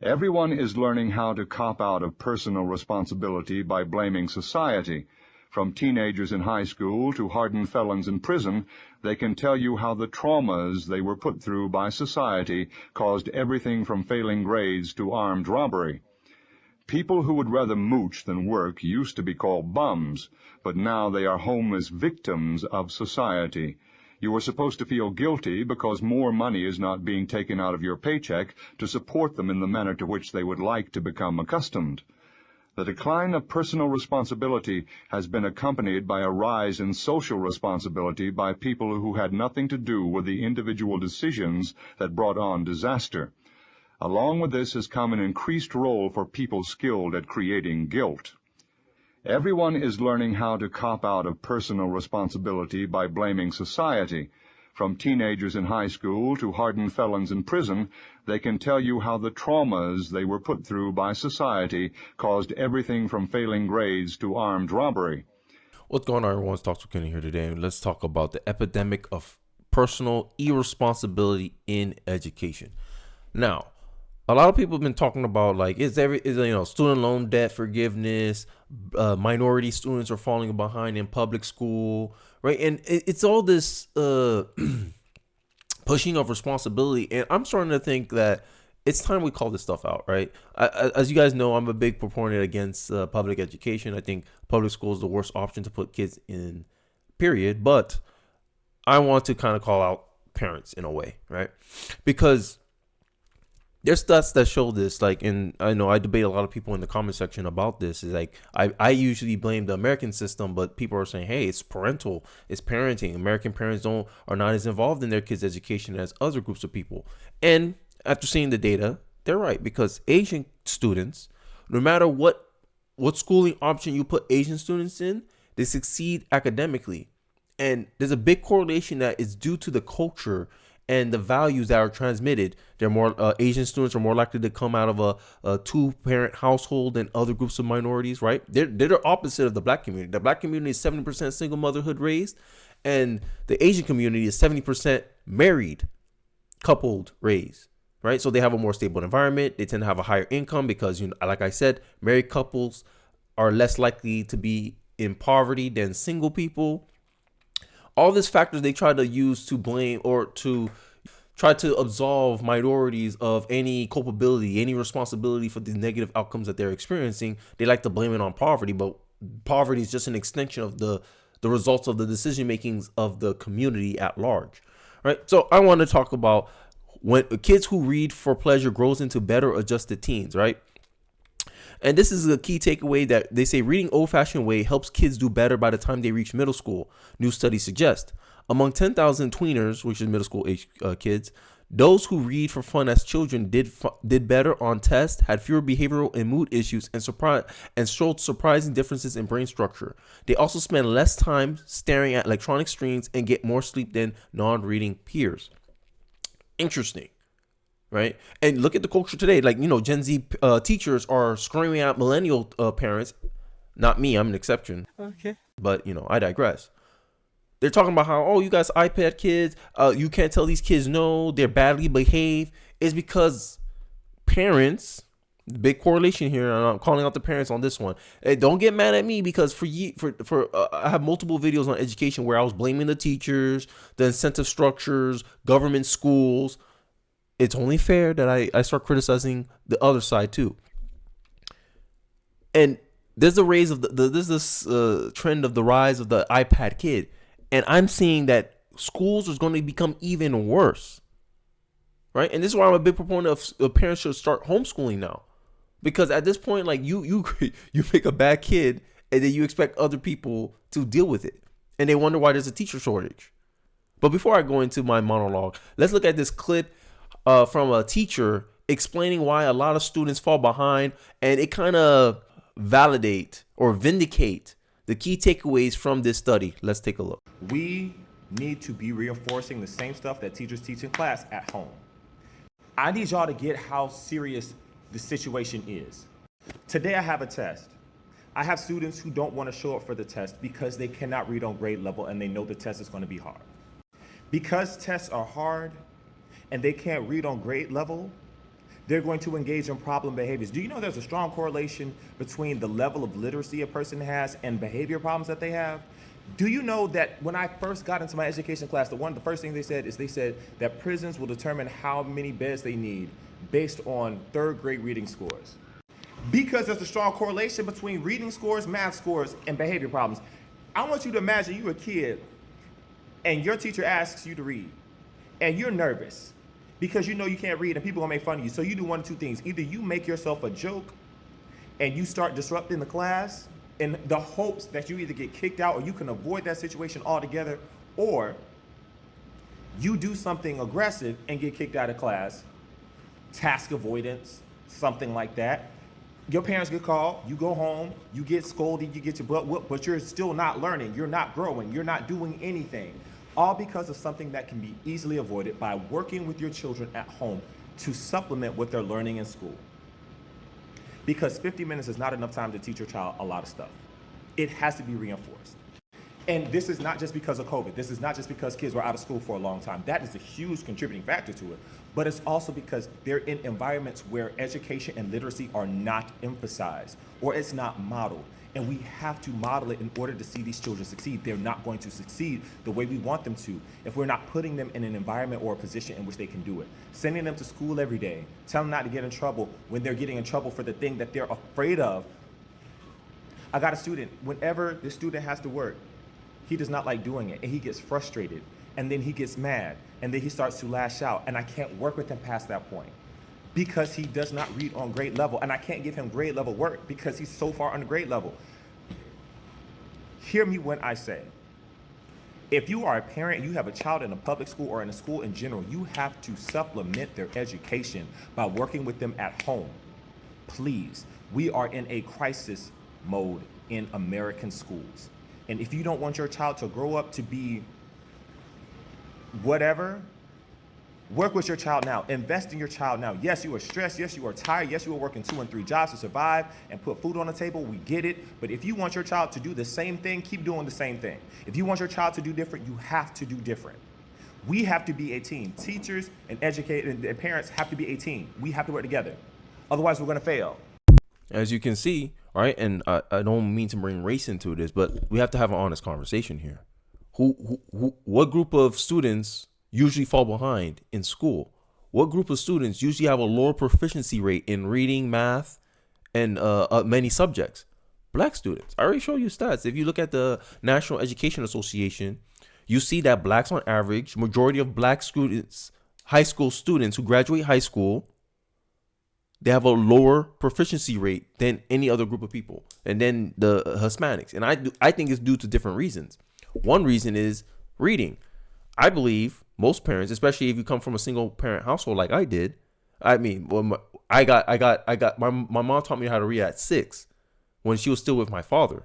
Everyone is learning how to cop out of personal responsibility by blaming society. From teenagers in high school to hardened felons in prison, they can tell you how the traumas they were put through by society caused everything from failing grades to armed robbery. People who would rather mooch than work used to be called bums, but now they are homeless victims of society. You are supposed to feel guilty because more money is not being taken out of your paycheck to support them in the manner to which they would like to become accustomed. The decline of personal responsibility has been accompanied by a rise in social responsibility by people who had nothing to do with the individual decisions that brought on disaster. Along with this has come an increased role for people skilled at creating guilt. Everyone is learning how to cop out of personal responsibility by blaming society. From teenagers in high school to hardened felons in prison, they can tell you how the traumas they were put through by society caused everything from failing grades to armed robbery. What's going on, everyone? It's Dr. Kenny here today, and let's talk about the epidemic of personal irresponsibility in education. Now, a lot of people have been talking about student loan debt forgiveness, minority students are falling behind in public school, right? And it's all this pushing of responsibility, and I'm starting to think that it's time we call this stuff out, right? As you guys know, I'm a big proponent against public education. I think public school is the worst option to put kids in, period. But I want to kind of call out parents in a way, right? Because there's stats that show this, and I know I debate a lot of people in the comment section about this. Is I usually blame the American system, but people are saying, hey, it's parenting. American parents are not as involved in their kids' education as other groups of people. And after seeing the data, they're right, because Asian students, no matter what schooling option you put Asian students in, they succeed academically. And there's a big correlation that is due to the culture and the values that are transmitted. They're more Asian students are more likely to come out of a two-parent household than other groups of minorities, right? They're the opposite of the black community. The black community is 70% single motherhood raised, and the Asian community is 70% married, coupled raised, right? So they have a more stable environment. They tend to have a higher income because, like I said, married couples are less likely to be in poverty than single people. All these factors they try to use to blame or to try to absolve minorities of any culpability, any responsibility for the negative outcomes that they're experiencing. They like to blame it on poverty, but poverty is just an extension of the results of the decision makings of the community at large, right? So I want to talk about when kids who read for pleasure grows into better adjusted teens, right? And this is a key takeaway that they say reading old-fashioned way helps kids do better by the time they reach middle school. New studies suggest among 10,000 tweeners, which is middle school age kids, those who read for fun as children did better on tests, had fewer behavioral and mood issues, and showed surprising differences in brain structure. They also spend less time staring at electronic screens and get more sleep than non-reading peers. Interesting. Right. And look at the culture today. Gen Z teachers are screaming at millennial parents. Not me. I'm an exception. Okay. But, I digress. They're talking about how, you guys iPad kids. You can't tell these kids no. They're badly behaved. It's because parents, big correlation here. And I'm calling out the parents on this one. Hey, don't get mad at me because I have multiple videos on education where I was blaming the teachers, the incentive structures, government schools. It's only fair that I start criticizing the other side too. And there's a rise of there's this trend of the rise of the iPad kid, and I'm seeing that schools is going to become even worse, right? And this is why I'm a big proponent of parents should start homeschooling now, because at this point, you make a bad kid, and then you expect other people to deal with it, and they wonder why there's a teacher shortage. But before I go into my monologue, let's look at this clip from a teacher explaining why a lot of students fall behind, and it kind of validate or vindicate the key takeaways from this study. Let's take a look. We need to be reinforcing the same stuff that teachers teach in class at home. I need y'all to get how serious the situation is. Today I have a test. I have students who don't want to show up for the test because they cannot read on grade level and they know the test is going to be hard. Because tests are hard, and they can't read on grade level, They're going to engage in problem behaviors. Do you know there's a strong correlation between the level of literacy a person has and behavior problems that they have? Do you know that when I first got into my education class, one of the first things they said that prisons will determine how many beds they need based on third grade reading scores? Because there's a strong correlation between reading scores, math scores, and behavior problems. I want you to imagine you're a kid and your teacher asks you to read and you're nervous because you know you can't read and people are gonna make fun of you. So you do one of two things. Either you make yourself a joke and you start disrupting the class in the hopes that you either get kicked out or you can avoid that situation altogether, or you do something aggressive and get kicked out of class, task avoidance, something like that. Your parents get called, you go home, you get scolded, you get your butt whooped, but you're still not learning, you're not growing, you're not doing anything. All because of something that can be easily avoided by working with your children at home to supplement what they're learning in school. Because 50 minutes is not enough time to teach your child a lot of stuff. It has to be reinforced. And this is not just because of COVID. This is not just because kids were out of school for a long time. That is a huge contributing factor to it. But it's also because they're in environments where education and literacy are not emphasized or it's not modeled. And we have to model it in order to see these children succeed. They're not going to succeed the way we want them to if we're not putting them in an environment or a position in which they can do it. Sending them to school every day, telling them not to get in trouble when they're getting in trouble for the thing that they're afraid of. I got a student, whenever the student has to work, he does not like doing it and he gets frustrated and then he gets mad and then he starts to lash out, and I can't work with him past that point because he does not read on grade level, and I can't give him grade level work because he's so far under grade level. Hear me when I say, if you are a parent and you have a child in a public school or in a school in general, you have to supplement their education by working with them at home. Please, we are in a crisis mode in American schools. And if you don't want your child to grow up to be whatever, work with your child now. Invest in your child now. Yes, you are stressed. Yes, you are tired. Yes, you are working 2 and 3 jobs to survive and put food on the table. We get it. But if you want your child to do the same thing, keep doing the same thing. If you want your child to do different, you have to do different. We have to be a team. Teachers and educators and parents have to be a team. We have to work together. Otherwise, we're going to fail. As you can see, right, and I don't mean to bring race into this, but we have to have an honest conversation here. What group of students usually fall behind in school? What group of students usually have a lower proficiency rate in reading, math, and many subjects? Black students. I already showed you stats. If you look at the National Education Association, you see that blacks on average, majority of black students, high school students who graduate high school, they have a lower proficiency rate than any other group of people. And then the Hispanics. And I think it's due to different reasons. One reason is reading. I believe most parents, especially if you come from a single parent household like I did, I mean, my mom taught me how to read at 6 when she was still with my father.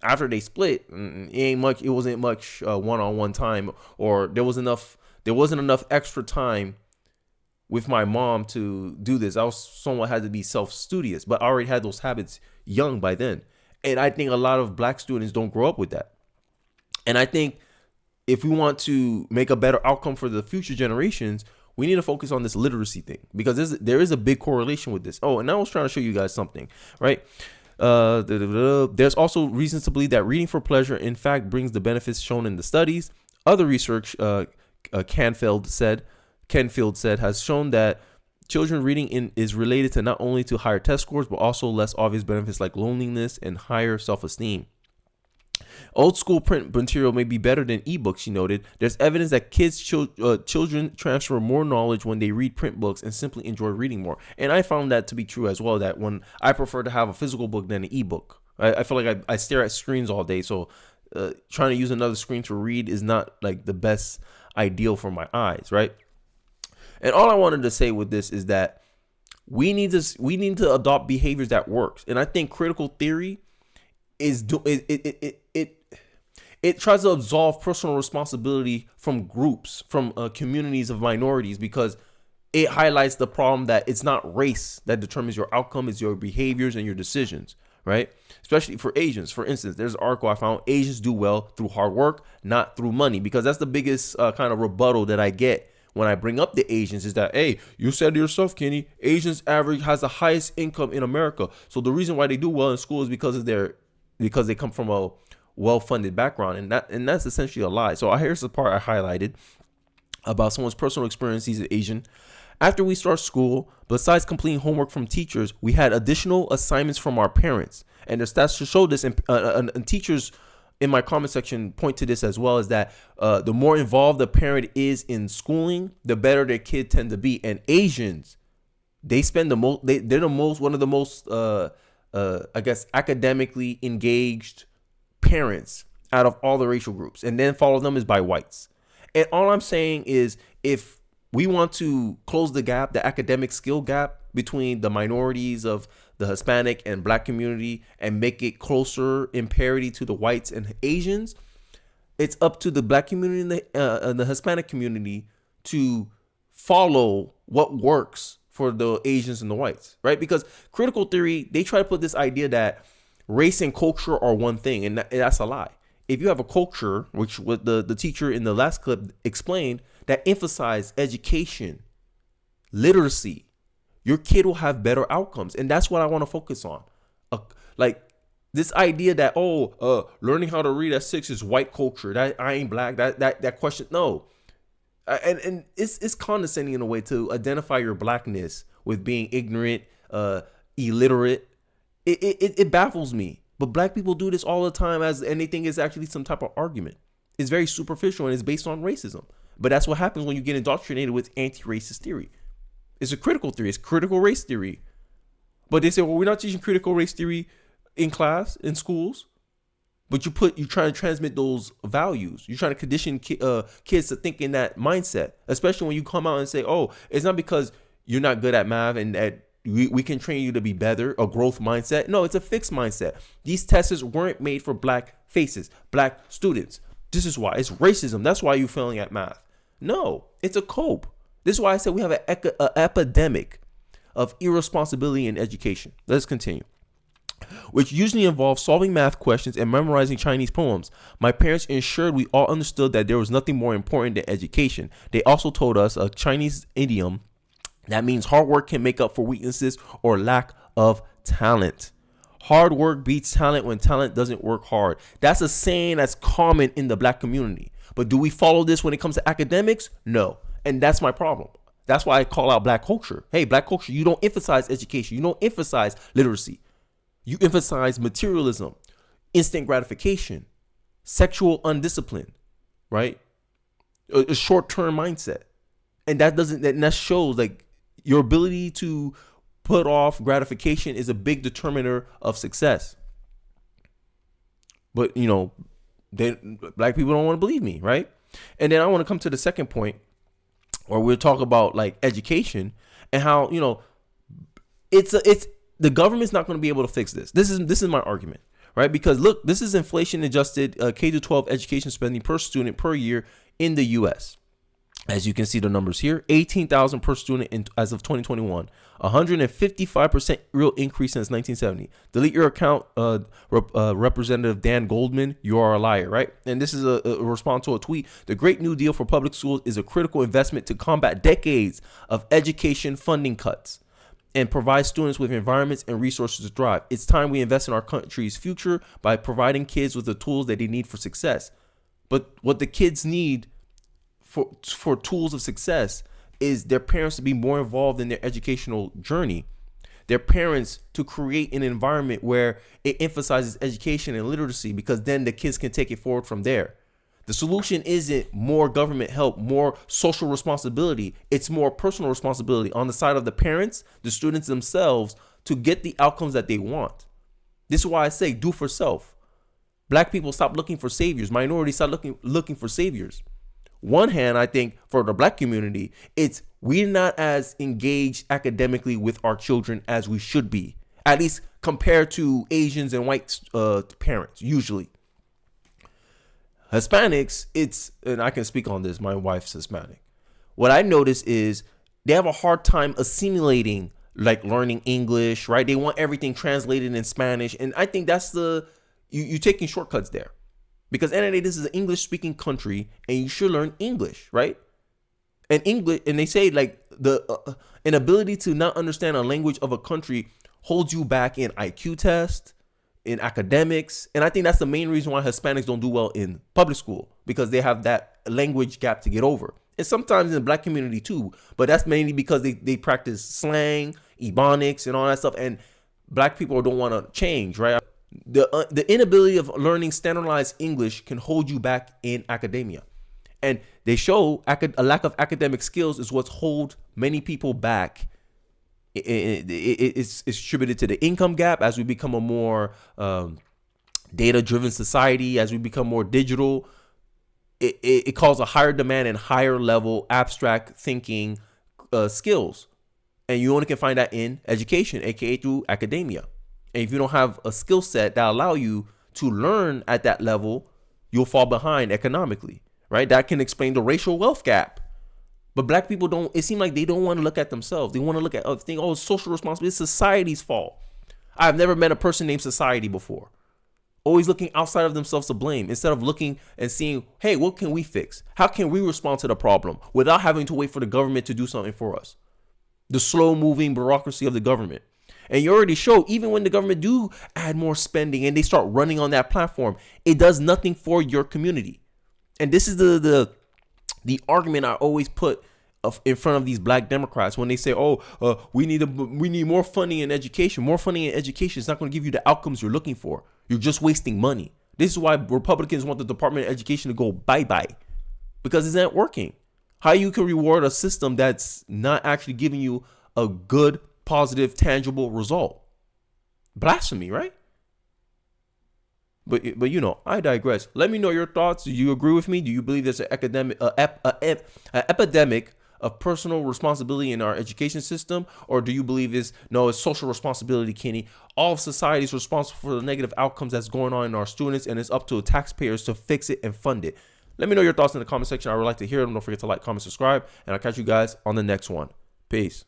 After they split, it wasn't much one-on-one time, or there wasn't enough extra time with my mom to do this. I was somewhat had to be self-studious, but I already had those habits young by then. And I think a lot of black students don't grow up with that. And I think if we want to make a better outcome for the future generations, we need to focus on this literacy thing, because there is a big correlation with this. Oh, and I was trying to show you guys something, right? There's also reasons to believe that reading for pleasure, in fact, brings the benefits shown in the studies. Other research, Canfield said, has shown that children reading is related to not only to higher test scores, but also less obvious benefits like loneliness and higher self-esteem. Old school print material may be better than ebooks, she noted. There's evidence that children transfer more knowledge when they read print books and simply enjoy reading more. And I found that to be true as well, that when I prefer to have a physical book than an ebook. I feel like I stare at screens all day, so trying to use another screen to read is not like the best ideal for my eyes, right? And all I wanted to say with this is that we need to adopt behaviors that works. And I think critical theory it tries to absolve personal responsibility from groups, from communities of minorities, because it highlights the problem that it's not race that determines your outcome, it's your behaviors and your decisions, right? Especially for Asians. For instance, there's an article I found, Asians do well through hard work, not through money, because that's the biggest kind of rebuttal that I get when I bring up the Asians is that, hey, you said to yourself, Kenny, Asians average has the highest income in America. So the reason why they do well in school is because they come from a well-funded background, and that's essentially a lie. So here's the part I highlighted about someone's personal experience. He's an Asian. After we start school, besides completing homework from teachers, we had additional assignments from our parents. And the stats show this, and teachers in my comment section point to this as well, is that the more involved the parent is in schooling, the better their kid tend to be. And Asians, they spend the most, they're the most, one of the most, I guess, academically engaged parents out of all the racial groups. And then follow them is by whites. And all I'm saying is, if we want to close the gap, the academic skill gap between the minorities of the Hispanic and Black community, and make it closer in parity to the whites and Asians, it's up to the Black community and the Hispanic community to follow what works for the Asians and the whites, right? Because critical theory, they try to put this idea that race and culture are one thing, and that's a lie. If you have a culture, which what the teacher in the last clip explained, that emphasize education, literacy, your kid will have better outcomes. And that's what I want to focus on. Like this idea that, learning how to read at 6 is white culture. That I ain't Black. That question. No. And it's condescending in a way to identify your Blackness with being ignorant, illiterate. It baffles me. But Black people do this all the time and they think it's actually some type of argument. It's very superficial and it's based on racism. But that's what happens when you get indoctrinated with anti-racist theory. It's a critical theory. It's critical race theory. But they say, well, we're not teaching critical race theory in class, in schools. But you try to transmit those values. You're trying to condition kids to think in that mindset, especially when you come out and say, oh, it's not because you're not good at math and that we can train you to be better, a growth mindset. No, it's a fixed mindset. These tests weren't made for Black faces, Black students. This is why. It's racism. That's why you're failing at math. No, it's a cope. This is why I said we have an epidemic of irresponsibility in education. Let's continue. Which usually involves solving math questions and memorizing Chinese poems. My parents ensured we all understood that there was nothing more important than education. They also told us a Chinese idiom that means hard work can make up for weaknesses or lack of talent. Hard work beats talent when talent doesn't work hard. That's a saying that's common in the Black community. But do we follow this when it comes to academics? No. And that's my problem. That's why I call out Black culture. Hey, Black culture, you don't emphasize education. You don't emphasize literacy. You emphasize materialism, instant gratification, sexual undiscipline, right? A short-term mindset. And that shows like your ability to put off gratification is a big determiner of success. But, Black people don't want to believe me, right? And then I want to come to the second point where we'll talk about like education and how, it's the government's not going to be able to fix this. This is my argument, right? Because look, this is inflation adjusted K-12 education spending per student per year in the U.S. As you can see the numbers here, $18,000 per student as of 2021, 155% real increase since 1970. Delete your account, Representative Dan Goldman. You are a liar, right? And this is a response to a tweet. The Great New Deal for public schools is a critical investment to combat decades of education funding cuts and provide students with environments and resources to thrive. It's time we invest in our country's future by providing kids with the tools that they need for success. But what the kids need for tools of success is their parents to be more involved in their educational journey. Their parents to create an environment where it emphasizes education and literacy, because then the kids can take it forward from there. The solution isn't more government help, more social responsibility. It's more personal responsibility on the side of the parents, the students themselves, to get the outcomes that they want. This is why I say do for self. Black people stop looking for saviors. Minorities stop looking for saviors. One hand, I think for the Black community, it's we're not as engaged academically with our children as we should be, at least compared to Asians and white parents, usually. Hispanics, and I can speak on this, my wife's Hispanic. What I notice is they have a hard time assimilating, like learning English, right? They want everything translated in Spanish. And I think that's you're taking shortcuts there. Because at the end of the day, this is an English-speaking country, and you should learn English, right? And English, and they say like the inability to not understand a language of a country holds you back in IQ tests, in academics, and I think that's the main reason why Hispanics don't do well in public school, because they have that language gap to get over. And sometimes in the black community too, but that's mainly because they practice slang, ebonics, and all that stuff, and black people don't want to change, right? The inability of learning standardized English can hold you back in academia. And they show a lack of academic skills is what's hold many people back. It's attributed to the income gap as we become a more data-driven society, as we become more digital. It calls a higher demand and higher level abstract thinking skills. And you only can find that in education, aka through academia. And if you don't have a skill set that allow you to learn at that level, you'll fall behind economically. Right? That can explain the racial wealth gap. But black people don't, it seems like they don't want to look at themselves. They want to look at other things. Oh, social responsibility. It's society's fault. I've never met a person named society before. Always looking outside of themselves to blame instead of looking and seeing, hey, what can we fix? How can we respond to the problem without having to wait for the government to do something for us? The slow moving bureaucracy of the government. And you already show, even when the government do add more spending and they start running on that platform, it does nothing for your community. And this is the argument I always put in front of these black Democrats when they say, "Oh, we need more funding in education. More funding in education is not going to give you the outcomes you're looking for. You're just wasting money." This is why Republicans want the Department of Education to go bye-bye, because it's not working. How you can reward a system that's not actually giving you a good, positive, tangible result? Blasphemy, right? But you know, I digress. Let me know your thoughts. Do you agree with me? Do you believe there's an epidemic of personal responsibility in our education system? Or do you believe it's social responsibility, Kenny? All of society is responsible for the negative outcomes that's going on in our students, and it's up to taxpayers to fix it and fund it. Let me know your thoughts in the comment section. I would like to hear them. Don't forget to like, comment, subscribe, and I'll catch you guys on the next one. Peace.